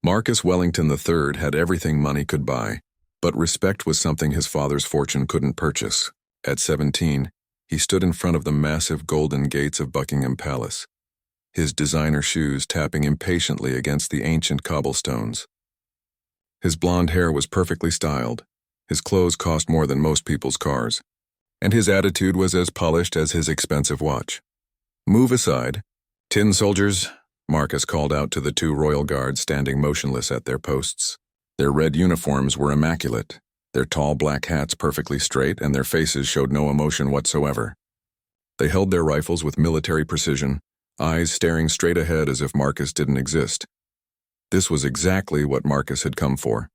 Marcus Wellington III had everything money could buy, but respect was something his father's fortune couldn't purchase. At 17, he stood in front of the massive golden gates of Buckingham Palace, his designer shoes tapping impatiently against the ancient cobblestones. His blonde hair was perfectly styled, his clothes cost more than most people's cars, and his attitude was as polished as his expensive watch. "Move aside. Tin soldiers," Marcus called out to the two royal guards standing motionless at their posts. Their red uniforms were immaculate, their tall black hats perfectly straight, and their faces showed no emotion whatsoever. They held their rifles with military precision, eyes staring straight ahead as if Marcus didn't exist. This was exactly what Marcus had come for.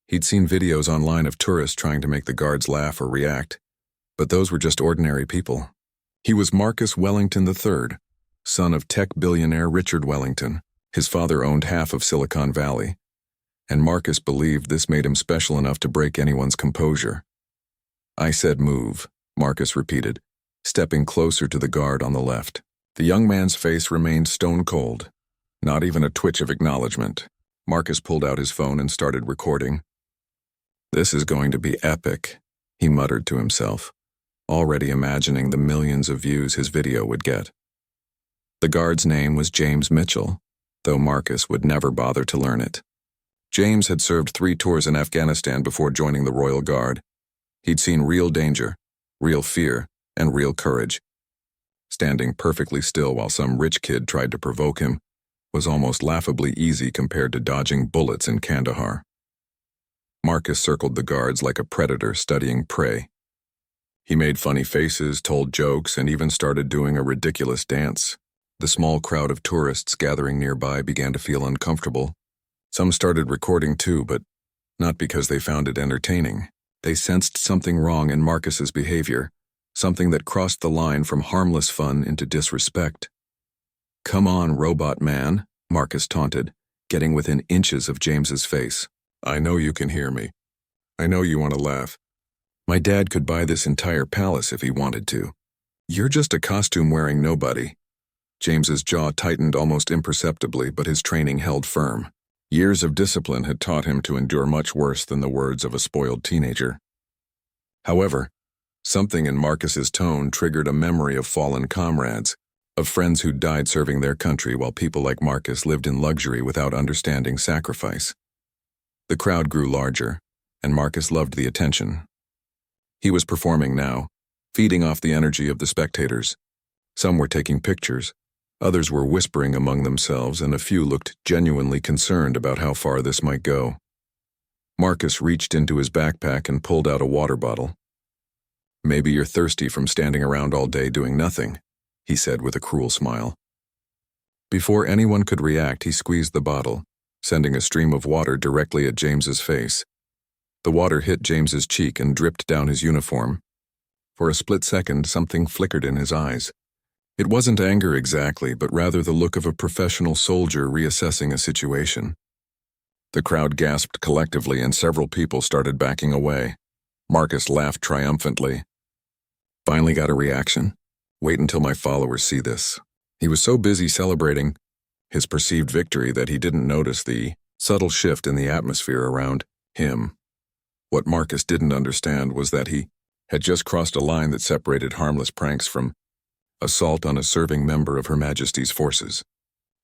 He'd seen videos online of tourists trying to make the guards laugh or react, but those were just ordinary people. He was Marcus Wellington III, son of tech billionaire Richard Wellington. His father owned half of Silicon Valley, and Marcus believed this made him special enough to break anyone's composure. "I said move," Marcus repeated, stepping closer to the guard on the left. The young man's face remained stone cold, not even a twitch of acknowledgement. Marcus pulled out his phone and started recording. "This is going to be epic," he muttered to himself, already imagining the millions of views his video would get. The guard's name was James Mitchell, though Marcus would never bother to learn it. James had served 3 tours in Afghanistan before joining the Royal Guard. He'd seen real danger, real fear, and real courage. Standing perfectly still while some rich kid tried to provoke him was almost laughably easy compared to dodging bullets in Kandahar. Marcus circled the guards like a predator studying prey. He made funny faces, told jokes, and even started doing a ridiculous dance. The small crowd of tourists gathering nearby began to feel uncomfortable. Some started recording too, but not because they found it entertaining. They sensed something wrong in Marcus's behavior, something that crossed the line from harmless fun into disrespect. "Come on, robot man," Marcus taunted, getting within inches of James's face. "I know you can hear me. I know you want to laugh. My dad could buy this entire palace if he wanted to. You're just a costume-wearing nobody." James's jaw tightened almost imperceptibly, but his training held firm. Years of discipline had taught him to endure much worse than the words of a spoiled teenager. However, something in Marcus's tone triggered a memory of fallen comrades, of friends who died serving their country while people like Marcus lived in luxury without understanding sacrifice. The crowd grew larger, and Marcus loved the attention. He was performing now, feeding off the energy of the spectators. Some were taking pictures, others were whispering among themselves, and a few looked genuinely concerned about how far this might go. Marcus reached into his backpack and pulled out a water bottle. "Maybe you're thirsty from standing around all day doing nothing," he said with a cruel smile. Before anyone could react, he squeezed the bottle, sending a stream of water directly at James's face. The water hit James's cheek and dripped down his uniform. For a split second, something flickered in his eyes. It wasn't anger exactly, but rather the look of a professional soldier reassessing a situation. The crowd gasped collectively and several people started backing away. Marcus laughed triumphantly. "Finally got a reaction? Wait until my followers see this." He was so busy celebrating his perceived victory that he didn't notice the subtle shift in the atmosphere around him. What Marcus didn't understand was that he had just crossed a line that separated harmless pranks from assault on a serving member of Her Majesty's forces.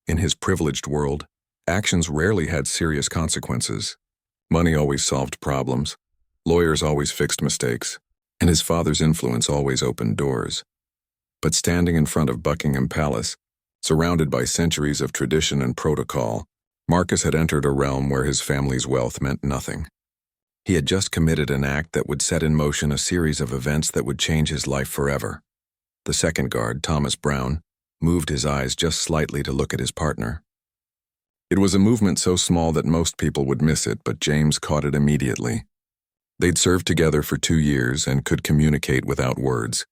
In his privileged world, actions rarely had serious consequences. Money always solved problems, lawyers always fixed mistakes, and his father's influence always opened doors. But standing in front of Buckingham Palace, surrounded by centuries of tradition and protocol, Marcus had entered a realm where his family's wealth meant nothing. He had just committed an act that would set in motion a series of events that would change his life forever. The second guard, Thomas Brown, moved his eyes just slightly to look at his partner. It was a movement so small that most people would miss it, but James caught it immediately. They'd served together for 2 years and could communicate without words.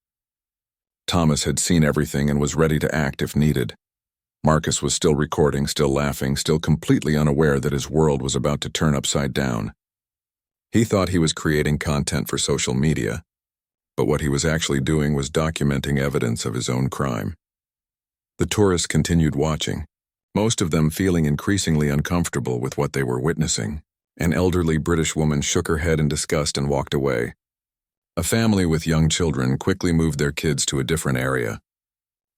Thomas had seen everything and was ready to act if needed. Marcus was still recording, still laughing, still completely unaware that his world was about to turn upside down. He thought he was creating content for social media, but what he was actually doing was documenting evidence of his own crime. The tourists continued watching, most of them feeling increasingly uncomfortable with what they were witnessing. An elderly British woman shook her head in disgust and walked away. A family with young children quickly moved their kids to a different area.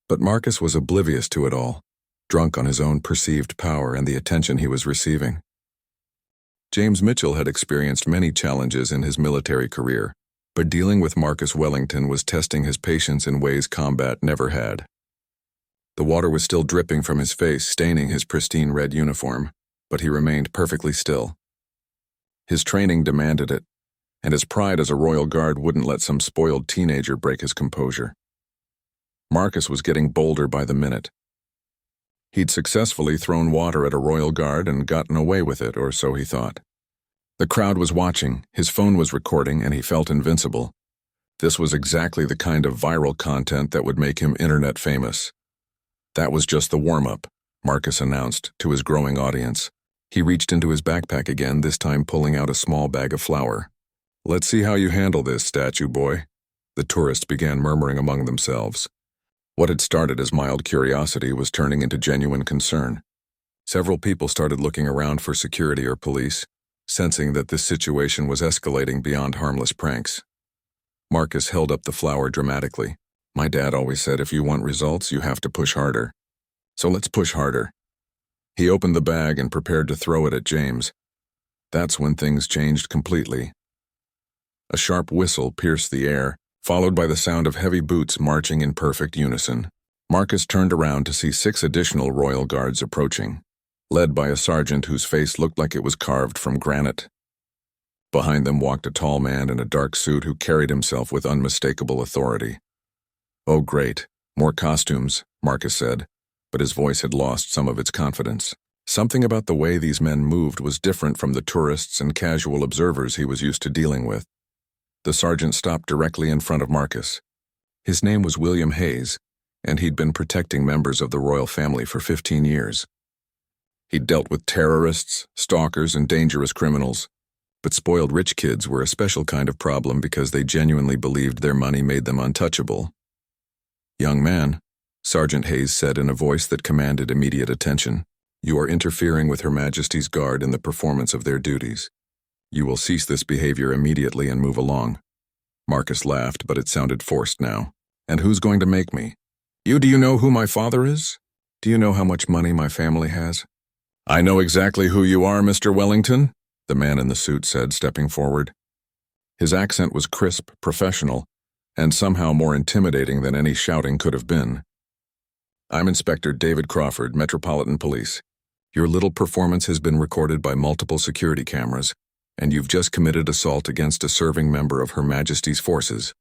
But Marcus was oblivious to it all, drunk on his own perceived power and the attention he was receiving. James Mitchell had experienced many challenges in his military career, but dealing with Marcus Wellington was testing his patience in ways combat never had. The water was still dripping from his face, staining his pristine red uniform, but he remained perfectly still. His training demanded it, and his pride as a royal guard wouldn't let some spoiled teenager break his composure. Marcus was getting bolder by the minute. He'd successfully thrown water at a royal guard and gotten away with it, or so he thought. The crowd was watching, his phone was recording, and he felt invincible. This was exactly the kind of viral content that would make him internet famous. That was just the warm-up, Marcus announced to his growing audience. He reached into his backpack again, this time pulling out a small bag of flour. "Let's see how you handle this, statue boy," the tourists began murmuring among themselves. What had started as mild curiosity was turning into genuine concern. Several people started looking around for security or police, sensing that this situation was escalating beyond harmless pranks. Marcus held up the flour dramatically. "My dad always said if you want results, you have to push harder. So let's push harder." He opened the bag and prepared to throw it at James. That's when things changed completely. A sharp whistle pierced the air, followed by the sound of heavy boots marching in perfect unison. Marcus turned around to see 6 additional royal guards approaching, led by a sergeant whose face looked like it was carved from granite. Behind them walked a tall man in a dark suit who carried himself with unmistakable authority. "Oh, great. More costumes," Marcus said, but his voice had lost some of its confidence. Something about the way these men moved was different from the tourists and casual observers he was used to dealing with. The sergeant stopped directly in front of Marcus. His name was William Hayes, and he'd been protecting members of the royal family for 15 years. He'd dealt with terrorists, stalkers, and dangerous criminals, but spoiled rich kids were a special kind of problem because they genuinely believed their money made them untouchable. "Young man," Sergeant Hayes said in a voice that commanded immediate attention, "you are interfering with Her Majesty's Guard in the performance of their duties. You will cease this behavior immediately and move along." Marcus laughed, but it sounded forced now. "And who's going to make me? You, do you know who my father is? Do you know how much money my family has?" "I know exactly who you are, Mr. Wellington," the man in the suit said, stepping forward. His accent was crisp, professional, and somehow more intimidating than any shouting could have been. "I'm Inspector David Crawford, Metropolitan Police. Your little performance has been recorded by multiple security cameras, and you've just committed assault against a serving member of Her Majesty's forces."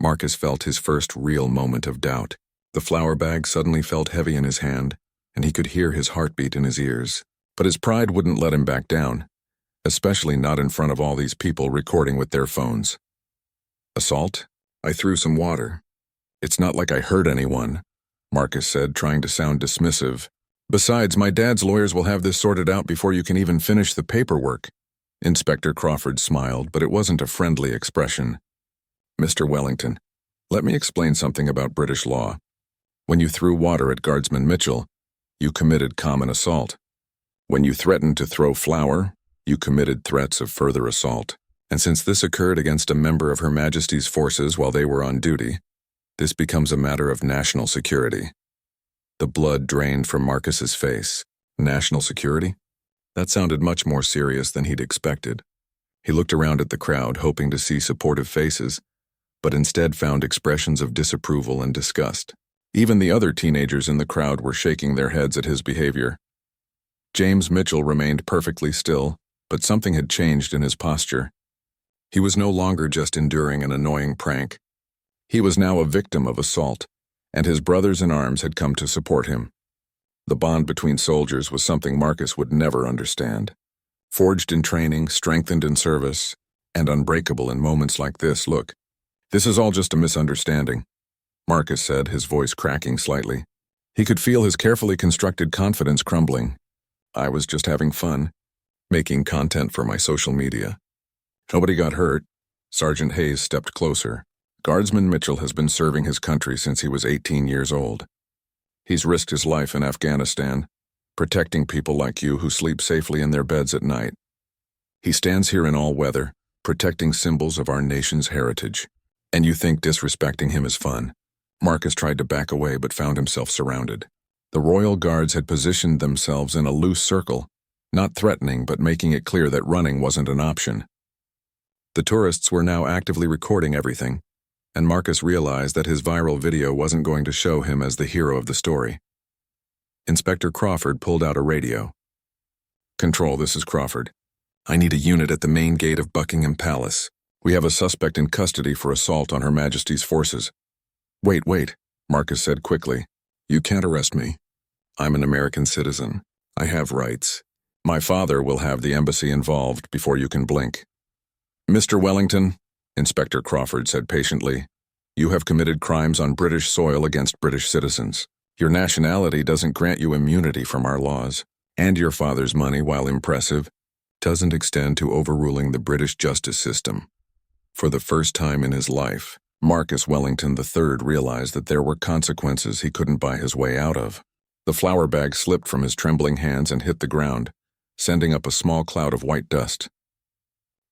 Marcus felt his first real moment of doubt. The flour bag suddenly felt heavy in his hand, and he could hear his heartbeat in his ears. But his pride wouldn't let him back down, especially not in front of all these people recording with their phones. "Assault? I threw some water. It's not like I hurt anyone," Marcus said, trying to sound dismissive. "Besides, my dad's lawyers will have this sorted out before you can even finish the paperwork." Inspector Crawford smiled, but it wasn't a friendly expression. "Mr. Wellington, let me explain something about British law. When you threw water at Guardsman Mitchell, you committed common assault. When you threatened to throw flour, you committed threats of further assault. And since this occurred against a member of Her Majesty's forces while they were on duty, this becomes a matter of national security." The blood drained from Marcus's face. National security? That sounded much more serious than he'd expected. He looked around at the crowd, hoping to see supportive faces, but instead found expressions of disapproval and disgust. Even the other teenagers in the crowd were shaking their heads at his behavior. James Mitchell remained perfectly still, but something had changed in his posture. He was no longer just enduring an annoying prank. He was now a victim of assault, and his brothers in arms had come to support him. The bond between soldiers was something Marcus would never understand. Forged in training, strengthened in service, and unbreakable in moments like this. "Look, this is all just a misunderstanding," Marcus said, his voice cracking slightly. He could feel his carefully constructed confidence crumbling. "I was just having fun, making content for my social media. Nobody got hurt." Sergeant Hayes stepped closer. "Guardsman Mitchell has been serving his country since he was 18 years old. He's risked his life in Afghanistan, protecting people like you who sleep safely in their beds at night. He stands here in all weather, protecting symbols of our nation's heritage. And you think disrespecting him is fun? Marcus tried to back away but found himself surrounded. The royal guards had positioned themselves in a loose circle, not threatening but making it clear that running wasn't an option. The tourists were now actively recording everything, and Marcus realized that his viral video wasn't going to show him as the hero of the story. Inspector Crawford pulled out a radio. "Control, this is Crawford. I need a unit at the main gate of Buckingham Palace. We have a suspect in custody for assault on Her Majesty's forces." Wait, Marcus said quickly. "You can't arrest me. I'm an American citizen. I have rights. My father will have the embassy involved before you can blink." "Mr. Wellington," Inspector Crawford said patiently, "you have committed crimes on British soil against British citizens. Your nationality doesn't grant you immunity from our laws, and your father's money, while impressive, doesn't extend to overruling the British justice system." For the first time in his life, Marcus Wellington III realized that there were consequences he couldn't buy his way out of. The flour bag slipped from his trembling hands and hit the ground, sending up a small cloud of white dust.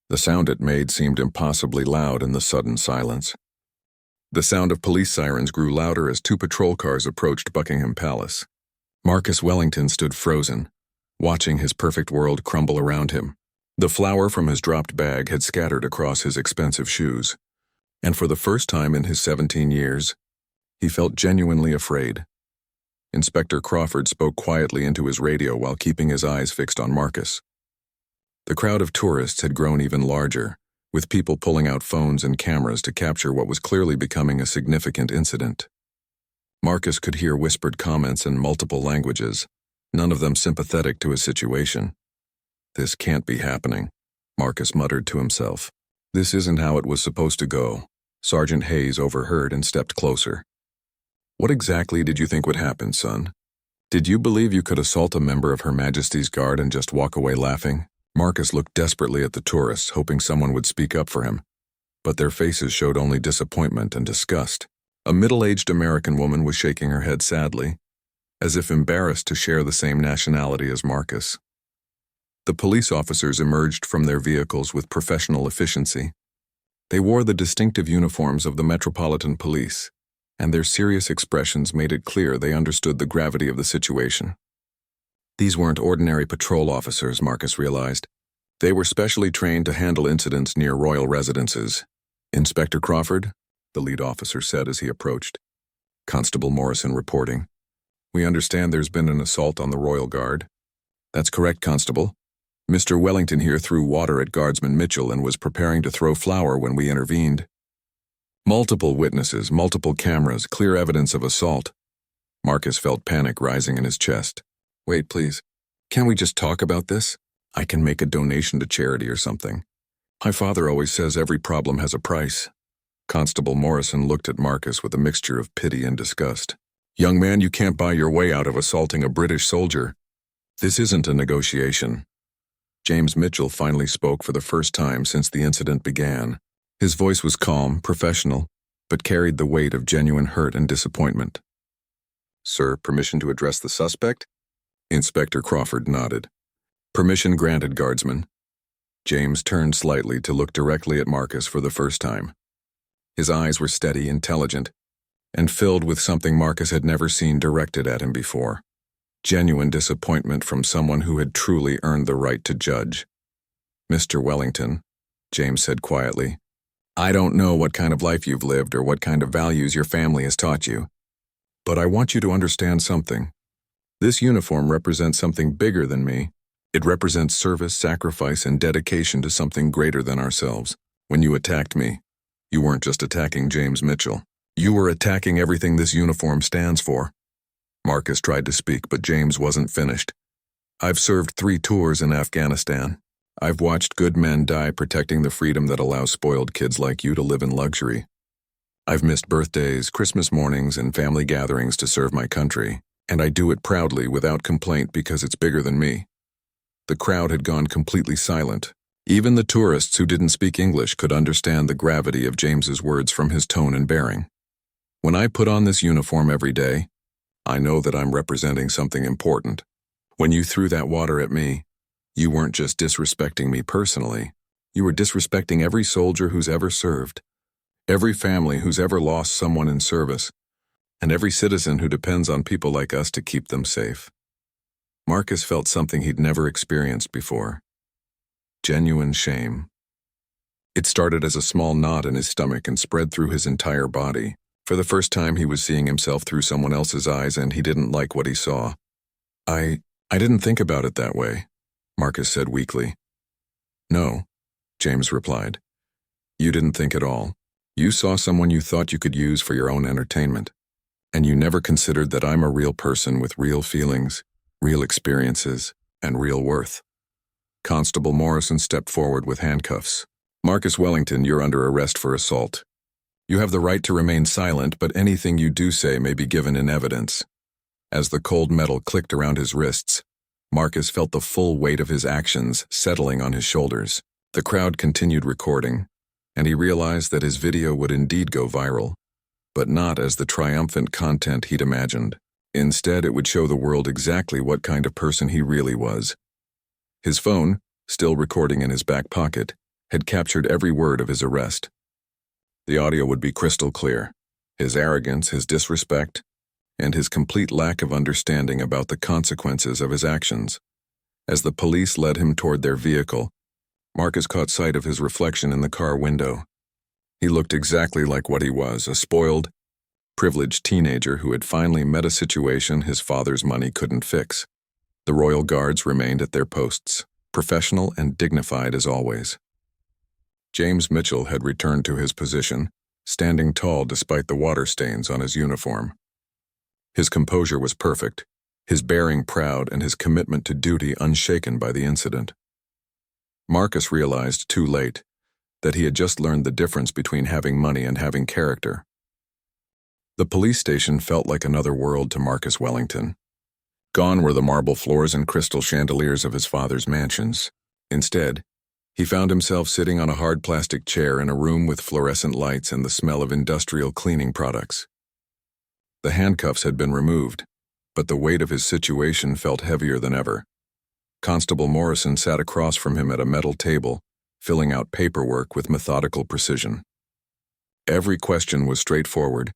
The sound it made seemed impossibly loud in the sudden silence. The sound of police sirens grew louder as 2 patrol cars approached Buckingham Palace. Marcus Wellington stood frozen, watching his perfect world crumble around him. The flour from his dropped bag had scattered across his expensive shoes, and for the first time in his 17 years, he felt genuinely afraid. Inspector Crawford spoke quietly into his radio while keeping his eyes fixed on Marcus. The crowd of tourists had grown even larger, with people pulling out phones and cameras to capture what was clearly becoming a significant incident. Marcus could hear whispered comments in multiple languages, none of them sympathetic to his situation. "This can't be happening," Marcus muttered to himself. "This isn't how it was supposed to go." Sergeant Hayes overheard and stepped closer. "What exactly did you think would happen, son? Did you believe you could assault a member of Her Majesty's Guard and just walk away laughing?" Marcus looked desperately at the tourists, hoping someone would speak up for him. But their faces showed only disappointment and disgust. A middle-aged American woman was shaking her head sadly, as if embarrassed to share the same nationality as Marcus. The police officers emerged from their vehicles with professional efficiency. They wore the distinctive uniforms of the Metropolitan Police, and their serious expressions made it clear they understood the gravity of the situation. These weren't ordinary patrol officers, Marcus realized. They were specially trained to handle incidents near royal residences. "Inspector Crawford," the lead officer said as he approached. "Constable Morrison reporting. We understand there's been an assault on the Royal Guard." "That's correct, Constable. Mr. Wellington here threw water at Guardsman Mitchell and was preparing to throw flour when we intervened." Multiple witnesses, multiple cameras, clear evidence of assault. Marcus felt panic rising in his chest. "Wait, please. Can't we just talk about this? I can make a donation to charity or something. My father always says every problem has a price." Constable Morrison looked at Marcus with a mixture of pity and disgust. "Young man, you can't buy your way out of assaulting a British soldier. This isn't a negotiation." James Mitchell finally spoke for the first time since the incident began. His voice was calm, professional, but carried the weight of genuine hurt and disappointment. "Sir, permission to address the suspect?" Inspector Crawford nodded. "Permission granted, Guardsman." James turned slightly to look directly at Marcus for the first time. His eyes were steady, intelligent, and filled with something Marcus had never seen directed at him before. Genuine disappointment from someone who had truly earned the right to judge. "Mr. Wellington," James said quietly, "I don't know what kind of life you've lived or what kind of values your family has taught you, but I want you to understand something. This uniform represents something bigger than me. It represents service, sacrifice, and dedication to something greater than ourselves. When you attacked me, you weren't just attacking James Mitchell. You were attacking everything this uniform stands for." Marcus tried to speak, but James wasn't finished. "I've served 3 tours in Afghanistan. I've watched good men die protecting the freedom that allows spoiled kids like you to live in luxury. I've missed birthdays, Christmas mornings, and family gatherings to serve my country, and I do it proudly without complaint because it's bigger than me." The crowd had gone completely silent. Even the tourists who didn't speak English could understand the gravity of James's words from his tone and bearing. "When I put on this uniform every day, I know that I'm representing something important. When you threw that water at me, you weren't just disrespecting me personally. You were disrespecting every soldier who's ever served, every family who's ever lost someone in service, and every citizen who depends on people like us to keep them safe. Marcus felt something he'd never experienced before. Genuine shame. It started as a small knot in his stomach and spread through his entire body. For the first time, he was seeing himself through someone else's eyes, and he didn't like what he saw. I didn't think about it that way, Marcus said weakly. No, James replied. You didn't think at all. You saw someone you thought you could use for your own entertainment. And you never considered that I'm a real person with real feelings, real experiences, and real worth. Constable Morrison stepped forward with handcuffs. Marcus Wellington, you're under arrest for assault. You have the right to remain silent, but anything you do say may be given in evidence. As the cold metal clicked around his wrists, Marcus felt the full weight of his actions settling on his shoulders. The crowd continued recording, and he realized that his video would indeed go viral, but not as the triumphant content he'd imagined. Instead, it would show the world exactly what kind of person he really was. His phone, still recording in his back pocket, had captured every word of his arrest. The audio would be crystal clear. His arrogance, his disrespect, and his complete lack of understanding about the consequences of his actions. As the police led him toward their vehicle, Marcus caught sight of his reflection in the car window. He looked exactly like what he was, a spoiled, privileged teenager who had finally met a situation his father's money couldn't fix. The royal guards remained at their posts, professional and dignified as always. James Mitchell had returned to his position, standing tall despite the water stains on his uniform. His composure was perfect, his bearing proud, and his commitment to duty unshaken by the incident. Marcus realized too late that he had just learned the difference between having money and having character. The police station felt like another world to Marcus Wellington. Gone were the marble floors and crystal chandeliers of his father's mansions. Instead, he found himself sitting on a hard plastic chair in a room with fluorescent lights and the smell of industrial cleaning products. The handcuffs had been removed, but the weight of his situation felt heavier than ever. Constable Morrison sat across from him at a metal table, filling out paperwork with methodical precision. Every question was straightforward,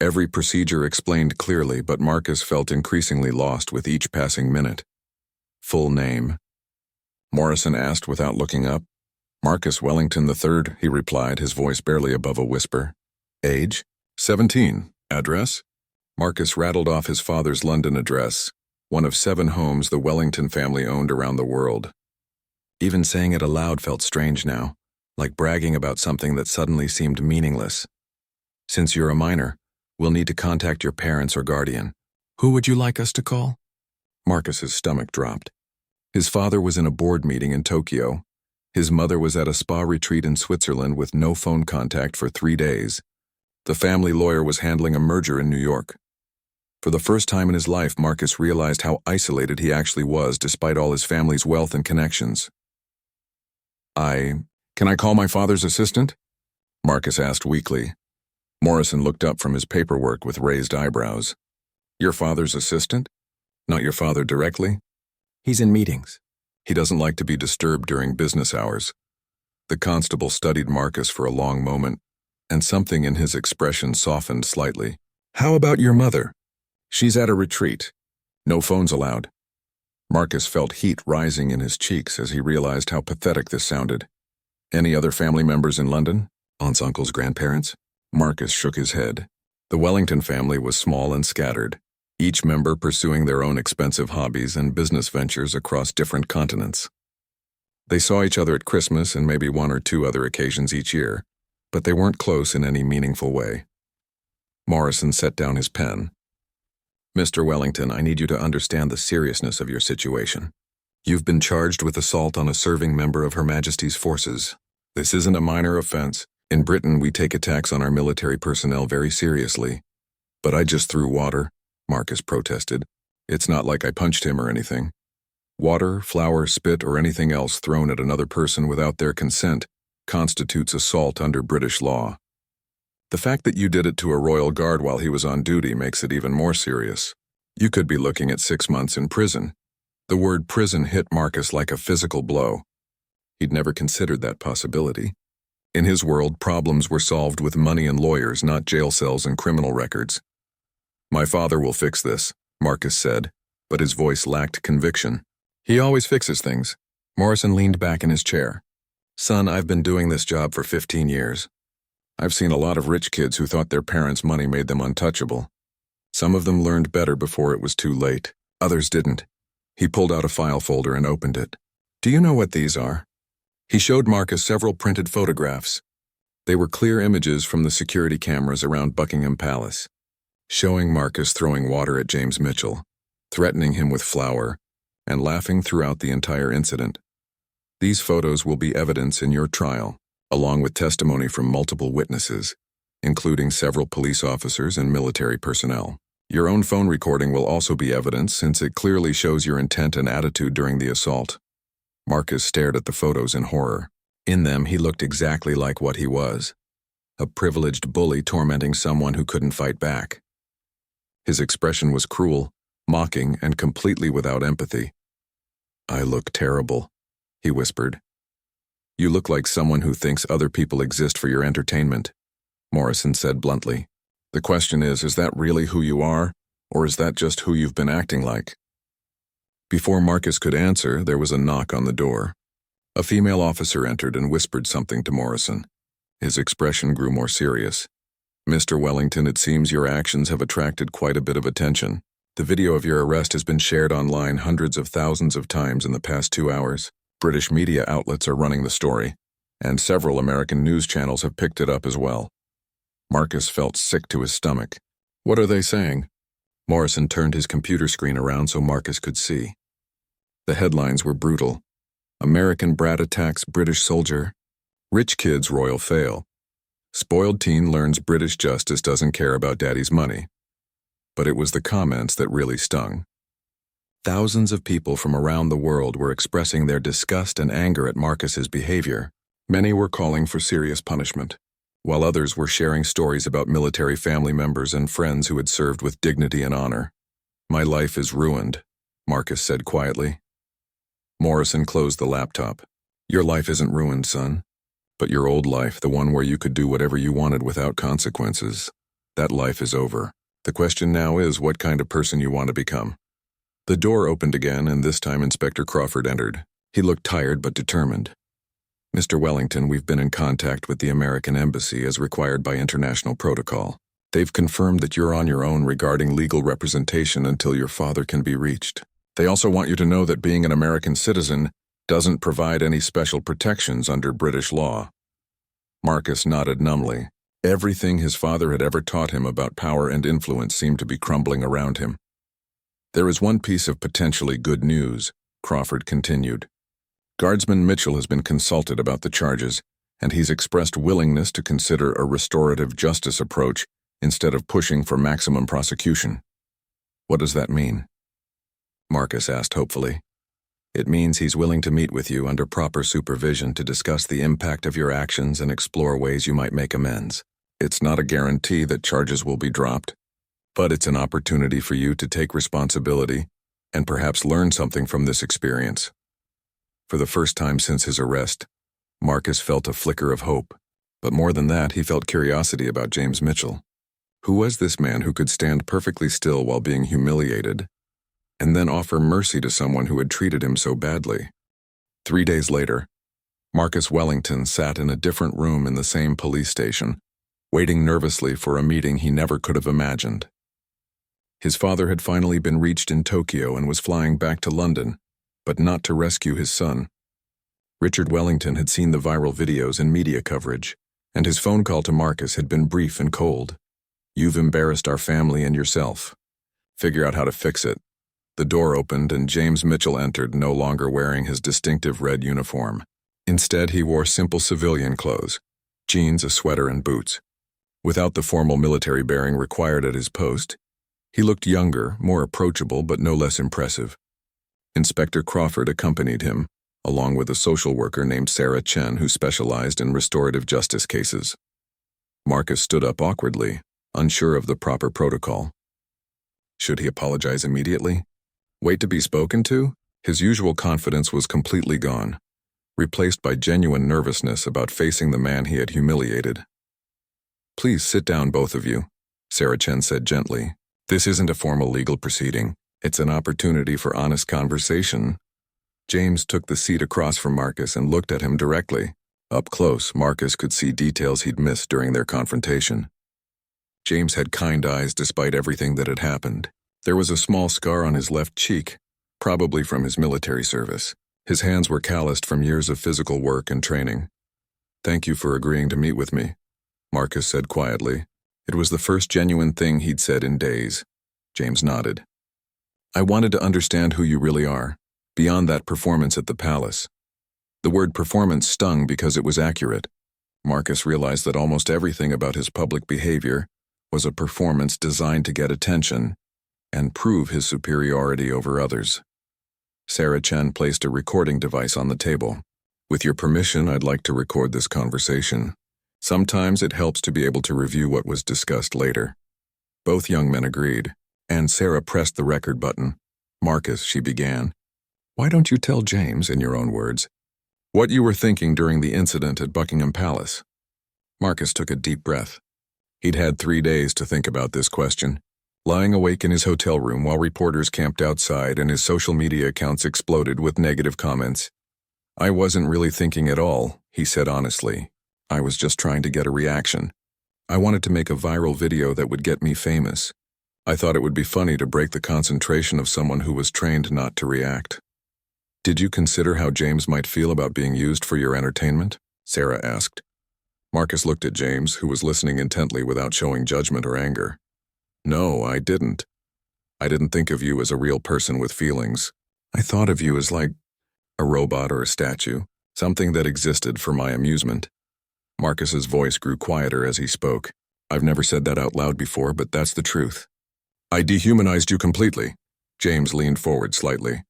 every procedure explained clearly, but Marcus felt increasingly lost with each passing minute. Full name? Morrison asked without looking up. Marcus Wellington III, he replied, his voice barely above a whisper. Age? 17. Address? Marcus rattled off his father's London address, one of 7 homes the Wellington family owned around the world. Even saying it aloud felt strange now, like bragging about something that suddenly seemed meaningless. Since you're a minor, we'll need to contact your parents or guardian. Who would you like us to call? Marcus's stomach dropped. His father was in a board meeting in Tokyo. His mother was at a spa retreat in Switzerland with no phone contact for 3 days. The family lawyer was handling a merger in New York. For the first time in his life, Marcus realized how isolated he actually was despite all his family's wealth and connections. Can I call my father's assistant? Marcus asked weakly. Morrison looked up from his paperwork with raised eyebrows. Your father's assistant? Not your father directly? He's in meetings. He doesn't like to be disturbed during business hours. The constable studied Marcus for a long moment, and something in his expression softened slightly. How about your mother? She's at a retreat. No phones allowed. Marcus felt heat rising in his cheeks as he realized how pathetic this sounded. Any other family members in London? Aunts, uncles, grandparents? Marcus shook his head. The Wellington family was small and scattered, each member pursuing their own expensive hobbies and business ventures across different continents. They saw each other at Christmas and maybe 1 or 2 other occasions each year, but they weren't close in any meaningful way. Morrison set down his pen. Mr. Wellington, I need you to understand the seriousness of your situation. You've been charged with assault on a serving member of Her Majesty's forces. This isn't a minor offense. In Britain, we take attacks on our military personnel very seriously. But I just threw water, Marcus protested. It's not like I punched him or anything. Water, flour, spit, or anything else thrown at another person without their consent constitutes assault under British law. The fact that you did it to a royal guard while he was on duty makes it even more serious. You could be looking at 6 months in prison. The word prison hit Marcus like a physical blow. He'd never considered that possibility. In his world, problems were solved with money and lawyers, not jail cells and criminal records. "My father will fix this," Marcus said, but his voice lacked conviction. "He always fixes things." Morrison leaned back in his chair. "Son, I've been doing this job for 15 years. I've seen a lot of rich kids who thought their parents' money made them untouchable. Some of them learned better before it was too late. Others didn't." He pulled out a file folder and opened it. "Do you know what these are?" He showed Marcus several printed photographs. They were clear images from the security cameras around Buckingham Palace, showing Marcus throwing water at James Mitchell, threatening him with flour, and laughing throughout the entire incident. "These photos will be evidence in your trial, along with testimony from multiple witnesses, including several police officers and military personnel. Your own phone recording will also be evidence since it clearly shows your intent and attitude during the assault." Marcus stared at the photos in horror. In them, he looked exactly like what he was, a privileged bully tormenting someone who couldn't fight back. His expression was cruel, mocking, and completely without empathy. "I look terrible," he whispered. "You look like someone who thinks other people exist for your entertainment," Morrison said bluntly. "The question is that really who you are, or is that just who you've been acting like?" Before Marcus could answer, there was a knock on the door. A female officer entered and whispered something to Morrison. His expression grew more serious. "Mr. Wellington, it seems your actions have attracted quite a bit of attention. The video of your arrest has been shared online hundreds of thousands of times in the past 2 hours. British media outlets are running the story, and several American news channels have picked it up as well." Marcus felt sick to his stomach. "What are they saying?" Morrison turned his computer screen around so Marcus could see. The headlines were brutal. "American brat attacks British soldier. Rich kid's royal fail. Spoiled teen learns British justice doesn't care about daddy's money." But it was the comments that really stung. Thousands of people from around the world were expressing their disgust and anger at Marcus's behavior. Many were calling for serious punishment, while others were sharing stories about military family members and friends who had served with dignity and honor. "My life is ruined," Marcus said quietly. Morrison closed the laptop. "Your life isn't ruined, son. But your old life, the one where you could do whatever you wanted without consequences, that life is over. The question now is what kind of person you want to become." The door opened again, and this time Inspector Crawford entered. He looked tired but determined. "Mr. Wellington, we've been in contact with the American Embassy as required by international protocol. They've confirmed that you're on your own regarding legal representation until your father can be reached. They also want you to know that being an American citizen doesn't provide any special protections under British law." Marcus nodded numbly. Everything his father had ever taught him about power and influence seemed to be crumbling around him. "There is one piece of potentially good news," Crawford continued. "Guardsman Mitchell has been consulted about the charges, and he's expressed willingness to consider a restorative justice approach instead of pushing for maximum prosecution." "What does that mean?" Marcus asked hopefully. "It means he's willing to meet with you under proper supervision to discuss the impact of your actions and explore ways you might make amends. It's not a guarantee that charges will be dropped, but it's an opportunity for you to take responsibility and perhaps learn something from this experience." For the first time since his arrest, Marcus felt a flicker of hope, but more than that, he felt curiosity about James Mitchell. Who was this man who could stand perfectly still while being humiliated, and then offer mercy to someone who had treated him so badly? 3 days later, Marcus Wellington sat in a different room in the same police station, waiting nervously for a meeting he never could have imagined. His father had finally been reached in Tokyo and was flying back to London, but not to rescue his son. Richard Wellington had seen the viral videos and media coverage, and his phone call to Marcus had been brief and cold. "You've embarrassed our family and yourself. Figure out how to fix it." The door opened and James Mitchell entered, no longer wearing his distinctive red uniform. Instead, he wore simple civilian clothes, jeans, a sweater, and boots. Without the formal military bearing required at his post, he looked younger, more approachable, but no less impressive. Inspector Crawford accompanied him, along with a social worker named Sarah Chen who specialized in restorative justice cases. Marcus stood up awkwardly, unsure of the proper protocol. Should he apologize immediately? Wait to be spoken to? His usual confidence was completely gone, replaced by genuine nervousness about facing the man he had humiliated. "Please sit down, both of you," Sarah Chen said gently. "This isn't a formal legal proceeding. It's an opportunity for honest conversation." James took the seat across from Marcus and looked at him directly. Up close, Marcus could see details he'd missed during their confrontation. James had kind eyes despite everything that had happened. There was a small scar on his left cheek, probably from his military service. His hands were calloused from years of physical work and training. "Thank you for agreeing to meet with me," Marcus said quietly. It was the first genuine thing he'd said in days. James nodded. "I wanted to understand who you really are, beyond that performance at the palace." The word performance stung because it was accurate. Marcus realized that almost everything about his public behavior was a performance designed to get attention and prove his superiority over others. Sarah Chen placed a recording device on the table. "With your permission, I'd like to record this conversation. Sometimes it helps to be able to review what was discussed later." Both young men agreed, and Sarah pressed the record button. "Marcus," she began, "why don't you tell James, in your own words, what you were thinking during the incident at Buckingham Palace?" Marcus took a deep breath. He'd had 3 days to think about this question. Lying awake in his hotel room while reporters camped outside and his social media accounts exploded with negative comments. "I wasn't really thinking at all," he said honestly. "I was just trying to get a reaction. I wanted to make a viral video that would get me famous. I thought it would be funny to break the concentration of someone who was trained not to react." "Did you consider how James might feel about being used for your entertainment?" Sarah asked. Marcus looked at James, who was listening intently without showing judgment or anger. "No, I didn't. I didn't think of you as a real person with feelings. I thought of you as like a robot or a statue, something that existed for my amusement." Marcus's voice grew quieter as he spoke. "I've never said that out loud before, but that's the truth." "I dehumanized you completely." James leaned forward slightly.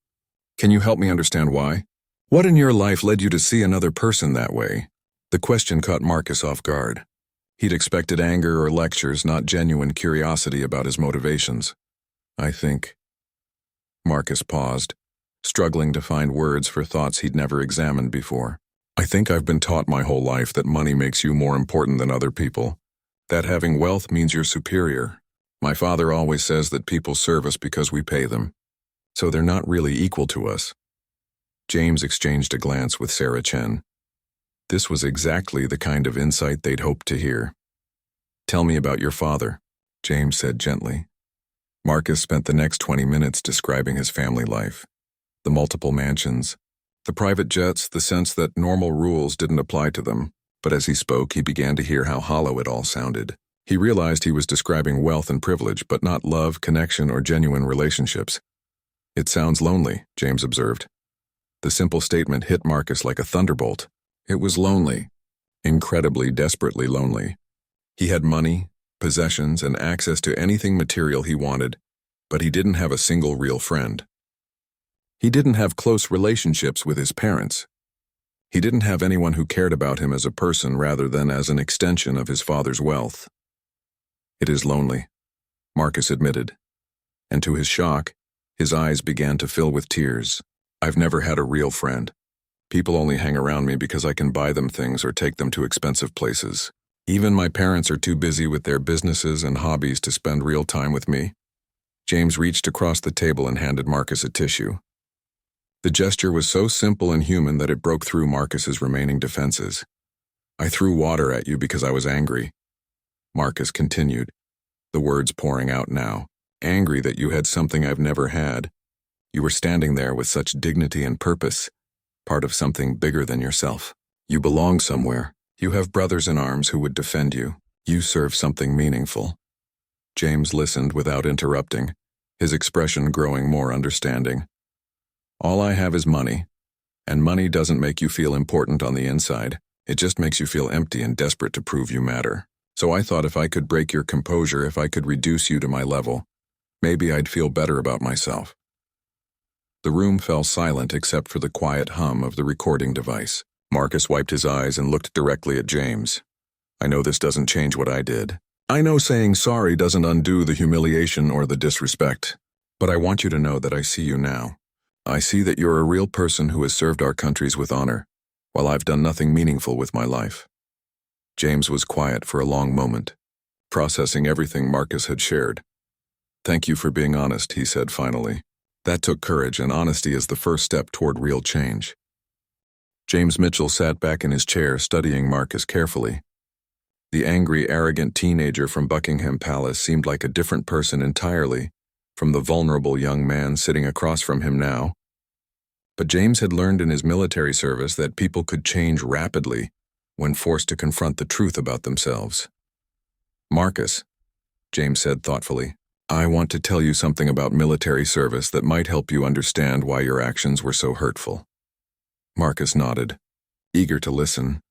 "Can you help me understand why? What in your life led you to see another person that way?" The question caught Marcus off guard. He'd expected anger or lectures, not genuine curiosity about his motivations. "I think." Marcus paused, struggling to find words for thoughts he'd never examined before. "I think I've been taught my whole life that money makes you more important than other people, that having wealth means you're superior. My father always says that people serve us because we pay them, so they're not really equal to us." James exchanged a glance with Sarah Chen. This was exactly the kind of insight they'd hoped to hear. "Tell me about your father," James said gently. Marcus spent the next 20 minutes describing his family life. The multiple mansions, the private jets, the sense that normal rules didn't apply to them. But as he spoke, he began to hear how hollow it all sounded. He realized he was describing wealth and privilege, but not love, connection, or genuine relationships. "It sounds lonely," James observed. The simple statement hit Marcus like a thunderbolt. It was lonely, incredibly, desperately lonely. He had money, possessions, and access to anything material he wanted, but he didn't have a single real friend. He didn't have close relationships with his parents. He didn't have anyone who cared about him as a person rather than as an extension of his father's wealth. "It is lonely," Marcus admitted, and to his shock, his eyes began to fill with tears. "I've never had a real friend. People only hang around me because I can buy them things or take them to expensive places. Even my parents are too busy with their businesses and hobbies to spend real time with me." James reached across the table and handed Marcus a tissue. The gesture was so simple and human that it broke through Marcus's remaining defenses. "I threw water at you because I was angry," Marcus continued, the words pouring out now. "Angry that you had something I've never had. You were standing there with such dignity and purpose, part of something bigger than yourself. You belong somewhere. You have brothers in arms who would defend you. You serve something meaningful." James listened without interrupting, his expression growing more understanding. "All I have is money, and money doesn't make you feel important on the inside. It just makes you feel empty and desperate to prove you matter. So I thought if I could break your composure, if I could reduce you to my level, maybe I'd feel better about myself." The room fell silent except for the quiet hum of the recording device. Marcus wiped his eyes and looked directly at James. "I know this doesn't change what I did, I know saying sorry doesn't undo the humiliation or the disrespect, but I want you to know that I see you now. I see that you're a real person who has served our countries with honor, while I've done nothing meaningful with my life." James was quiet for a long moment, processing everything Marcus had shared. "Thank you for being honest," he said finally. "That took courage, and honesty is the first step toward real change." James Mitchell sat back in his chair, studying Marcus carefully. The angry, arrogant teenager from Buckingham Palace seemed like a different person entirely from the vulnerable young man sitting across from him now. But James had learned in his military service that people could change rapidly when forced to confront the truth about themselves. "Marcus," James said thoughtfully, "I want to tell you something about military service that might help you understand why your actions were so hurtful." Marcus nodded, eager to listen.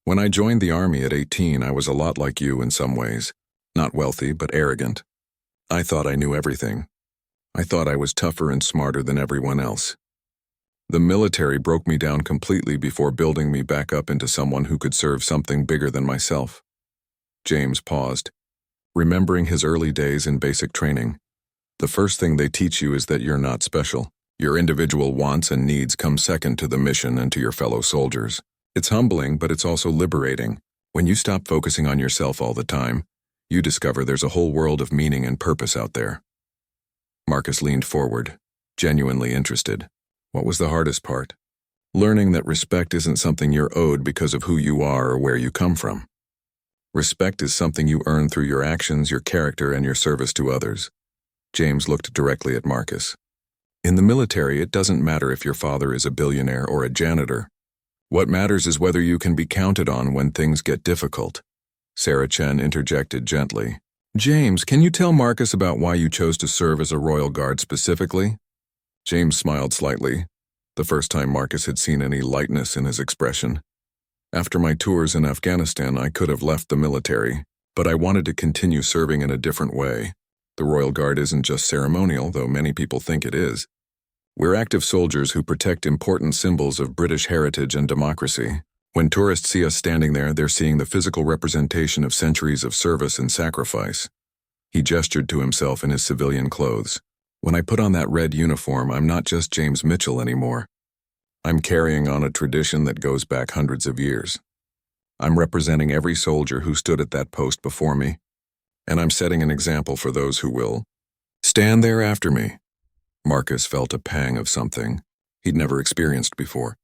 "When I joined the army at 18, I was a lot like you in some ways. Not wealthy, but arrogant. I thought I knew everything. I thought I was tougher and smarter than everyone else. The military broke me down completely before building me back up into someone who could serve something bigger than myself." James paused, remembering his early days in basic training. "The first thing they teach you is that you're not special. Your individual wants and needs come second to the mission and to your fellow soldiers. It's humbling, but it's also liberating. When you stop focusing on yourself all the time, you discover there's a whole world of meaning and purpose out there." Marcus leaned forward, genuinely interested. What was the hardest part? Learning that respect isn't something you're owed because of who you are or where you come from. Respect is something you earn through your actions, your character, and your service to others. James looked directly at Marcus. "In the military, it doesn't matter if your father is a billionaire or a janitor. What matters is whether you can be counted on when things get difficult." Sarah Chen interjected gently. "James, can you tell Marcus about why you chose to serve as a royal guard specifically?" James smiled slightly, the first time Marcus had seen any lightness in his expression. "After my tours in Afghanistan, I could have left the military, but I wanted to continue serving in a different way. The Royal Guard isn't just ceremonial, though many people think it is. We're active soldiers who protect important symbols of British heritage and democracy. When tourists see us standing there, they're seeing the physical representation of centuries of service and sacrifice." He gestured to himself in his civilian clothes. "When I put on that red uniform, I'm not just James Mitchell anymore. I'm carrying on a tradition that goes back hundreds of years. I'm representing every soldier who stood at that post before me, and I'm setting an example for those who will stand there after me." Marcus felt a pang of something he'd never experienced before.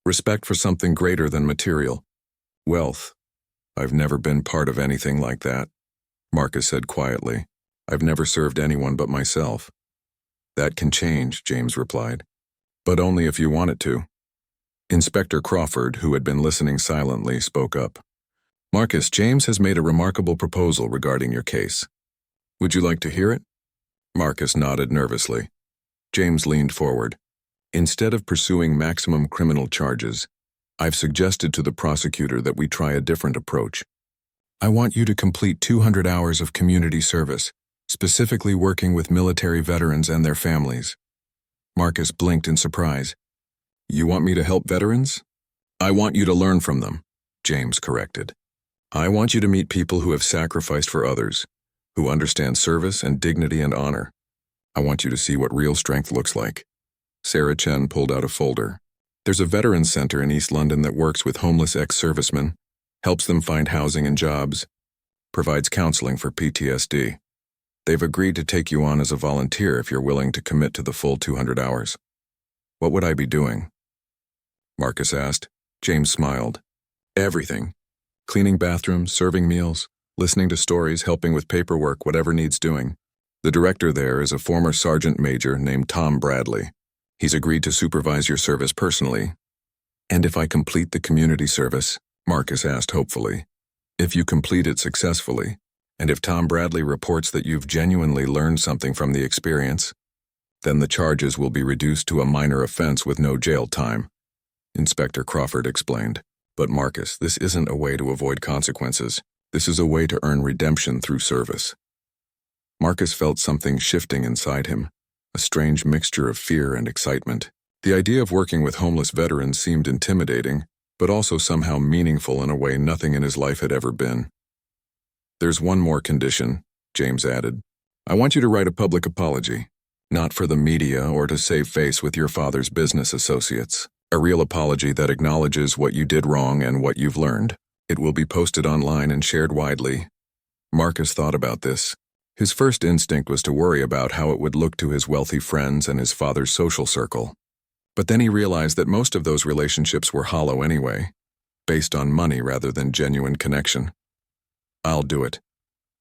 Respect for something greater than material. Wealth. "I've never been part of anything like that," Marcus said quietly. "I've never served anyone but myself." "That can change," James replied. "But only if you want it to." Inspector Crawford, who had been listening silently, spoke up. "Marcus, James has made a remarkable proposal regarding your case. Would you like to hear it?" Marcus nodded nervously. James leaned forward. "Instead of pursuing maximum criminal charges, I've suggested to the prosecutor that we try a different approach. I want you to complete 200 hours of community service, specifically working with military veterans and their families." Marcus blinked in surprise. "You want me to help veterans?" "I want you to learn from them," James corrected. "I want you to meet people who have sacrificed for others, who understand service and dignity and honor. I want you to see what real strength looks like." Sarah Chen pulled out a folder. "There's a veterans center in East London that works with homeless ex-servicemen, helps them find housing and jobs, provides counseling for PTSD. They've agreed to take you on as a volunteer if you're willing to commit to the full 200 hours. What would I be doing?" Marcus asked. James smiled. "Everything. Cleaning bathrooms, serving meals, listening to stories, helping with paperwork, whatever needs doing. The director there is a former sergeant major named Tom Bradley. He's agreed to supervise your service personally." "And if I complete the community service?" Marcus asked hopefully. "If you complete it successfully, and if Tom Bradley reports that you've genuinely learned something from the experience, then the charges will be reduced to a minor offense with no jail time," Inspector Crawford explained. "But Marcus, this isn't a way to avoid consequences. This is a way to earn redemption through service." Marcus felt something shifting inside him, a strange mixture of fear and excitement. The idea of working with homeless veterans seemed intimidating, but also somehow meaningful in a way nothing in his life had ever been. "There's one more condition," James added. "I want you to write a public apology. Not for the media or to save face with your father's business associates. A real apology that acknowledges what you did wrong and what you've learned. It will be posted online and shared widely." Marcus thought about this. His first instinct was to worry about how it would look to his wealthy friends and his father's social circle. But then he realized that most of those relationships were hollow anyway, based on money rather than genuine connection. "I'll do it,"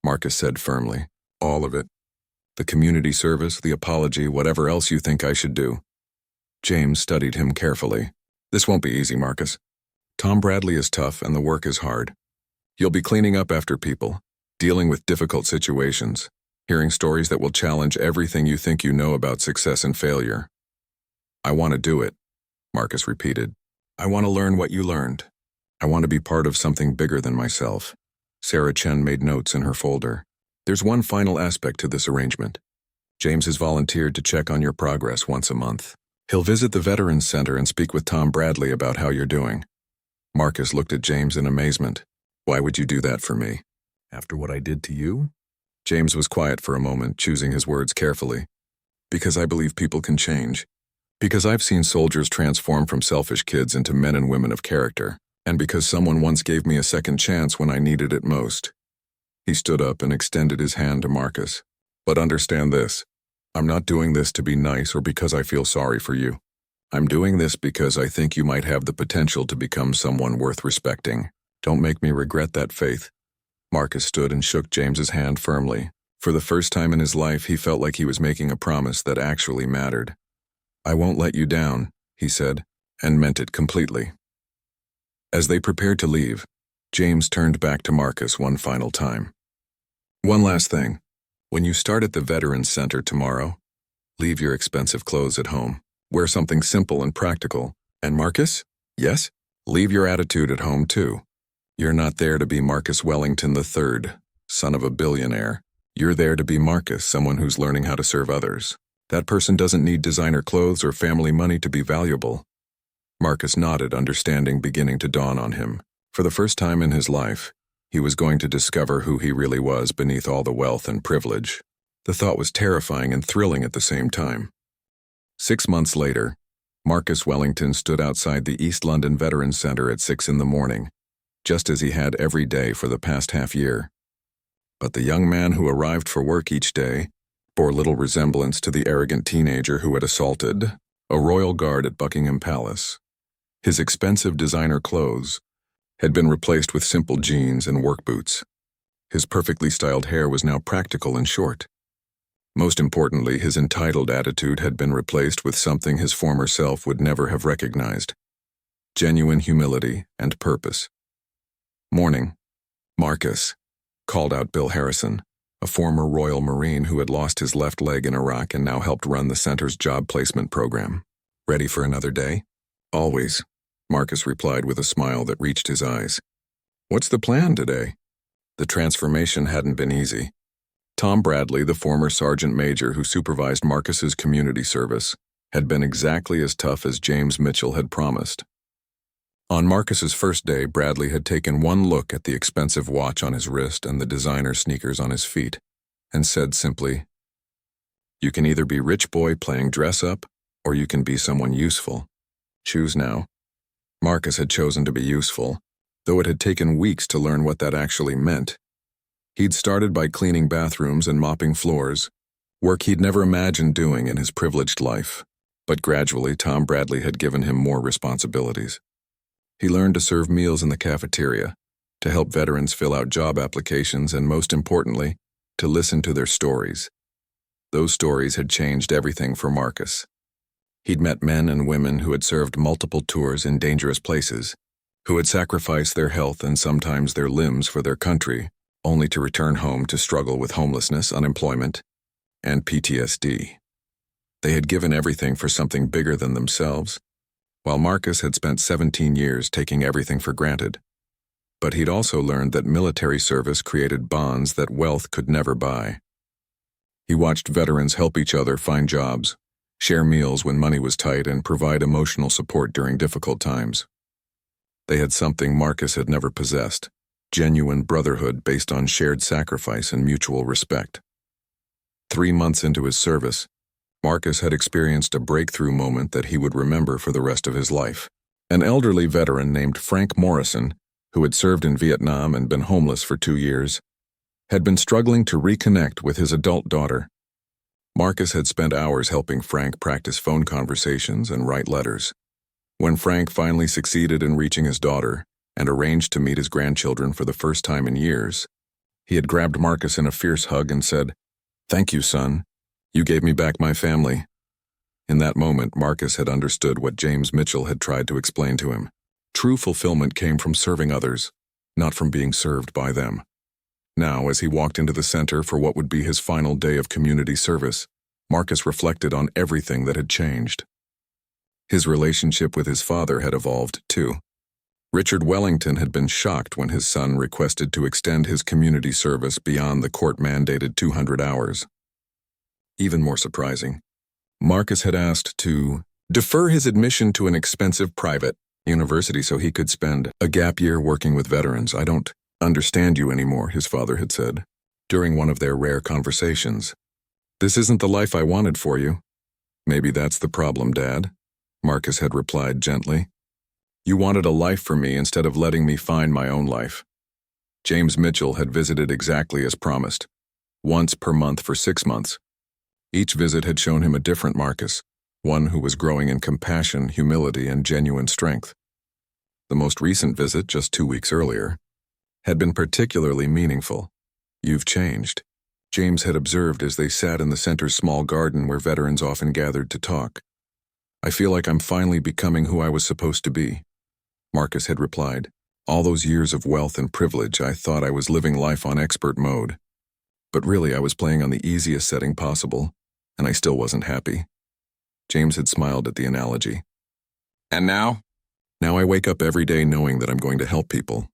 Marcus said firmly. "All of it. The community service, the apology, whatever else you think I should do." James studied him carefully. "This won't be easy, Marcus. Tom Bradley is tough and the work is hard. You'll be cleaning up after people, dealing with difficult situations, hearing stories that will challenge everything you think you know about success and failure." "I want to do it," Marcus repeated. "I want to learn what you learned. I want to be part of something bigger than myself." Sarah Chen made notes in her folder. "There's one final aspect to this arrangement. James has volunteered to check on your progress once a month. He'll visit the Veterans Center and speak with Tom Bradley about how you're doing." Marcus looked at James in amazement. "Why would you do that for me? After what I did to you?" James was quiet for a moment, choosing his words carefully. "Because I believe people can change. Because I've seen soldiers transform from selfish kids into men and women of character. And because someone once gave me a second chance when I needed it most." He stood up and extended his hand to Marcus. "But understand this. I'm not doing this to be nice or because I feel sorry for you. I'm doing this because I think you might have the potential to become someone worth respecting. Don't make me regret that faith." Marcus stood and shook James's hand firmly. For the first time in his life, he felt like he was making a promise that actually mattered. "I won't let you down," he said, and meant it completely. As they prepared to leave, James turned back to Marcus one final time. "One last thing. When you start at the Veterans Center tomorrow, leave your expensive clothes at home. Wear something simple and practical. And Marcus? Yes? Leave your attitude at home too. You're not there to be Marcus Wellington III, son of a billionaire. You're there to be Marcus, someone who's learning how to serve others. That person doesn't need designer clothes or family money to be valuable." Marcus nodded, understanding beginning to dawn on him. For the first time in his life, he was going to discover who he really was beneath all the wealth and privilege. The thought was terrifying and thrilling at the same time. 6 months later, Marcus Wellington stood outside the East London Veterans Center at 6 in the morning, just as he had every day for the past half-year. But the young man who arrived for work each day bore little resemblance to the arrogant teenager who had assaulted a royal guard at Buckingham Palace. His expensive designer clothes had been replaced with simple jeans and work boots. His perfectly styled hair was now practical and short. Most importantly, his entitled attitude had been replaced with something his former self would never have recognized: genuine humility and purpose. "Morning, Marcus," called out Bill Harrison, a former Royal Marine who had lost his left leg in Iraq and now helped run the center's job placement program. "Ready for another day?" "Always," Marcus replied with a smile that reached his eyes. "What's the plan today?" The transformation hadn't been easy. Tom Bradley, the former sergeant major who supervised Marcus's community service, had been exactly as tough as James Mitchell had promised. On Marcus's first day, Bradley had taken one look at the expensive watch on his wrist and the designer sneakers on his feet, and said simply, "You can either be rich boy playing dress-up, or you can be someone useful. Choose now." Marcus had chosen to be useful, though it had taken weeks to learn what that actually meant. He'd started by cleaning bathrooms and mopping floors, work he'd never imagined doing in his privileged life. But gradually, Tom Bradley had given him more responsibilities. He learned to serve meals in the cafeteria, to help veterans fill out job applications, and most importantly, to listen to their stories. Those stories had changed everything for Marcus. He'd met men and women who had served multiple tours in dangerous places, who had sacrificed their health and sometimes their limbs for their country, only to return home to struggle with homelessness, unemployment, and PTSD. They had given everything for something bigger than themselves, while Marcus had spent 17 years taking everything for granted. But he'd also learned that military service created bonds that wealth could never buy. He watched veterans help each other find jobs, share meals when money was tight, and provide emotional support during difficult times. They had something Marcus had never possessed: genuine brotherhood based on shared sacrifice and mutual respect. 3 months into his service, Marcus had experienced a breakthrough moment that he would remember for the rest of his life. An elderly veteran named Frank Morrison, who had served in Vietnam and been homeless for 2 years, had been struggling to reconnect with his adult daughter. Marcus had spent hours helping Frank practice phone conversations and write letters. When Frank finally succeeded in reaching his daughter and arranged to meet his grandchildren for the first time in years, he had grabbed Marcus in a fierce hug and said, "Thank you, son. You gave me back my family." In that moment, Marcus had understood what James Mitchell had tried to explain to him. True fulfillment came from serving others, not from being served by them. Now, as he walked into the center for what would be his final day of community service, Marcus reflected on everything that had changed. His relationship with his father had evolved, too. Richard Wellington had been shocked when his son requested to extend his community service beyond the court-mandated 200 hours. Even more surprising, Marcus had asked to defer his admission to an expensive private university so he could spend a gap year working with veterans. "I don't understand you anymore," his father had said, during one of their rare conversations. "This isn't the life I wanted for you." "Maybe that's the problem, Dad," Marcus had replied gently. "You wanted a life for me instead of letting me find my own life." James Mitchell had visited exactly as promised, once per month for 6 months. Each visit had shown him a different Marcus, one who was growing in compassion, humility, and genuine strength. The most recent visit, just 2 weeks earlier, had been particularly meaningful. "You've changed," James had observed as they sat in the center's small garden where veterans often gathered to talk. "I feel like I'm finally becoming who I was supposed to be," Marcus had replied. "All those years of wealth and privilege, I thought I was living life on expert mode. But really, I was playing on the easiest setting possible, and I still wasn't happy." James had smiled at the analogy. "And now?" "Now I wake up every day knowing that I'm going to help people.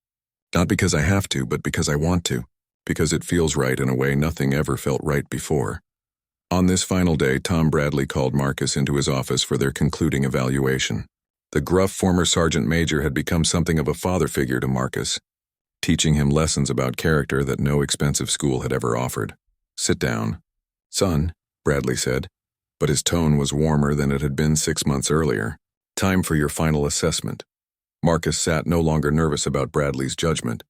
Not because I have to, but because I want to. Because it feels right in a way nothing ever felt right before." On this final day, Tom Bradley called Marcus into his office for their concluding evaluation. The gruff former sergeant major had become something of a father figure to Marcus, teaching him lessons about character that no expensive school had ever offered. "Sit down, son," Bradley said, but his tone was warmer than it had been 6 months earlier. "Time for your final assessment." Marcus sat no longer nervous about Bradley's judgment.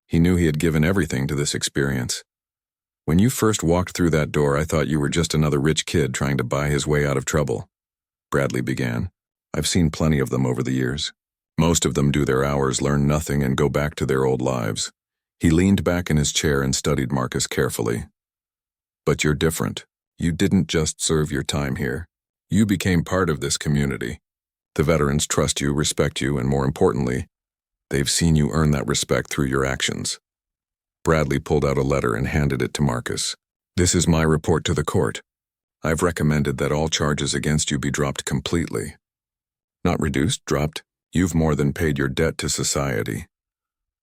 He knew he had given everything to this experience. "When you first walked through that door, I thought you were just another rich kid trying to buy his way out of trouble," Bradley began. "I've seen plenty of them over the years. Most of them do their hours, learn nothing, and go back to their old lives." He leaned back in his chair and studied Marcus carefully. "But you're different. You didn't just serve your time here. You became part of this community. The veterans trust you, respect you, and more importantly, they've seen you earn that respect through your actions." Bradley pulled out a letter and handed it to Marcus. "This is my report to the court. I've recommended that all charges against you be dropped completely. Not reduced, dropped. You've more than paid your debt to society."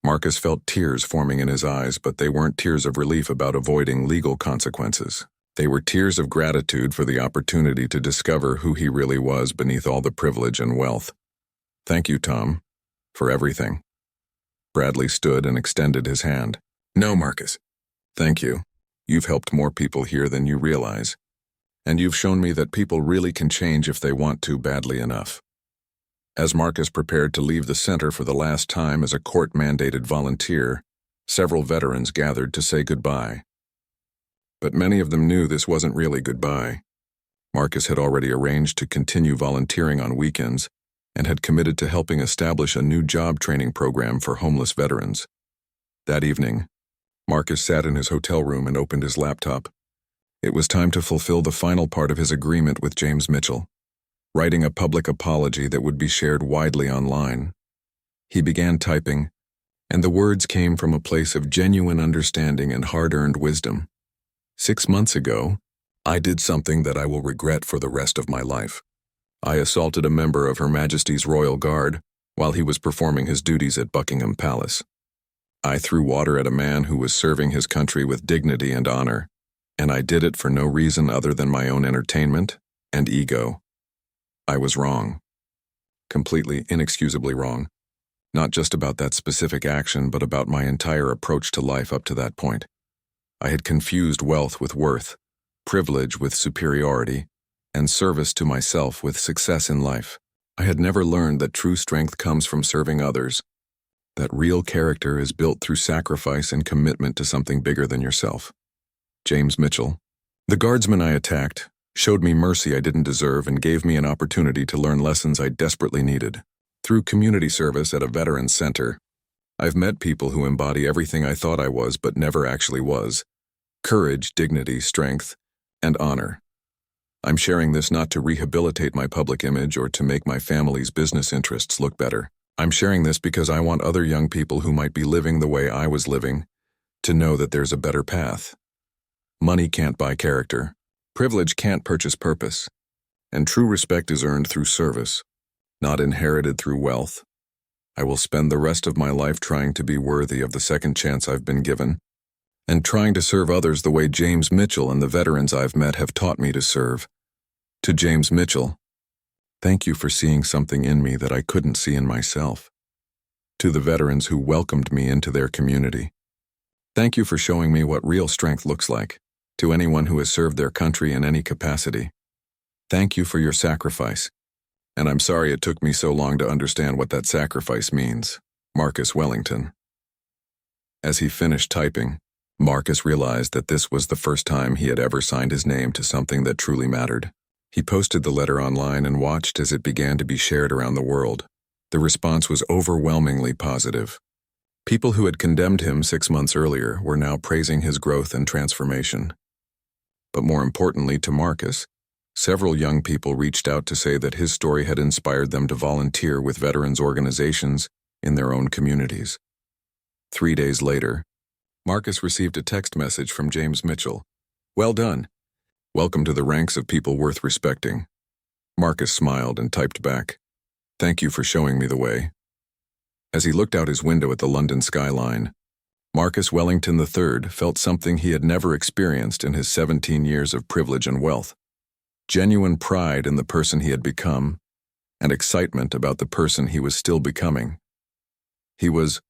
Marcus felt tears forming in his eyes, but they weren't tears of relief about avoiding legal consequences. They were tears of gratitude for the opportunity to discover who he really was beneath all the privilege and wealth. "Thank you, Tom, for everything." Bradley stood and extended his hand. "No, Marcus. Thank you. You've helped more people here than you realize. And you've shown me that people really can change if they want to badly enough." As Marcus prepared to leave the center for the last time as a court-mandated volunteer, several veterans gathered to say goodbye. But many of them knew this wasn't really goodbye. Marcus had already arranged to continue volunteering on weekends and had committed to helping establish a new job training program for homeless veterans. That evening, Marcus sat in his hotel room and opened his laptop. It was time to fulfill the final part of his agreement with James Mitchell, writing a public apology that would be shared widely online. He began typing, and the words came from a place of genuine understanding and hard-earned wisdom. 6 months ago, I did something that I will regret for the rest of my life. I assaulted a member of Her Majesty's Royal Guard while he was performing his duties at Buckingham Palace. I threw water at a man who was serving his country with dignity and honor, and I did it for no reason other than my own entertainment and ego. I was wrong. Completely, inexcusably wrong. Not just about that specific action, but about my entire approach to life up to that point. I had confused wealth with worth, privilege with superiority, and service to myself with success in life. I had never learned that true strength comes from serving others, that real character is built through sacrifice and commitment to something bigger than yourself. James Mitchell. The guardsman I attacked showed me mercy I didn't deserve and gave me an opportunity to learn lessons I desperately needed. Through community service at a veterans center, I've met people who embody everything I thought I was but never actually was: courage, dignity, strength, and honor. I'm sharing this not to rehabilitate my public image or to make my family's business interests look better. I'm sharing this because I want other young people who might be living the way I was living to know that there's a better path. Money can't buy character. Privilege can't purchase purpose. And true respect is earned through service, not inherited through wealth. I will spend the rest of my life trying to be worthy of the second chance I've been given, and trying to serve others the way James Mitchell and the veterans I've met have taught me to serve. To James Mitchell, thank you for seeing something in me that I couldn't see in myself. To the veterans who welcomed me into their community, thank you for showing me what real strength looks like. To anyone who has served their country in any capacity, thank you for your sacrifice. And I'm sorry it took me so long to understand what that sacrifice means. Marcus Wellington. As he finished typing, Marcus realized that this was the first time he had ever signed his name to something that truly mattered. He posted the letter online and watched as it began to be shared around the world. The response was overwhelmingly positive. People who had condemned him 6 months earlier were now praising his growth and transformation. But more importantly to Marcus, several young people reached out to say that his story had inspired them to volunteer with veterans organizations in their own communities. 3 days later, Marcus received a text message from James Mitchell. "Well done. Welcome to the ranks of people worth respecting." Marcus smiled and typed back, "Thank you for showing me the way." As he looked out his window at the London skyline, Marcus Wellington III felt something he had never experienced in his 17 years of privilege and wealth: genuine pride in the person he had become, and excitement about the person he was still becoming. He was